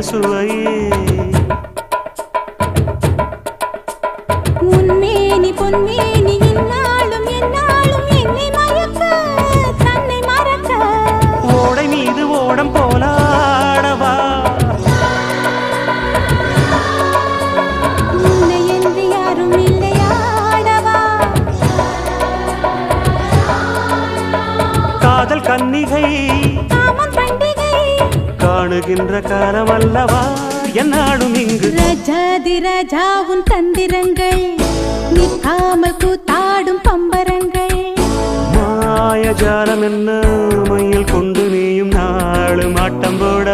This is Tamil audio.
சுவையே உன்மேனி பொன்மேனி இந்நாளும் எந்நாளும் என்னை மயக்க தன்னை மறக்க ஓடை மீது ஓடம் போலாடவா உன்னை என்று யாரும் இல்லையாடவா காதல் கன்னிகை காமம் பண்டிகை காணுகின்ற காலம் அல்லவா என்னாடும் இங்கு ரஜாதி ராஜாவும் தந்திரங்கள் நிற்காமல் கூத்தாடும் பம்பரங்கள் மாயஜாலம் என்ன மையில் கொண்டு நீயும் நாளும் ஆட்டம் போட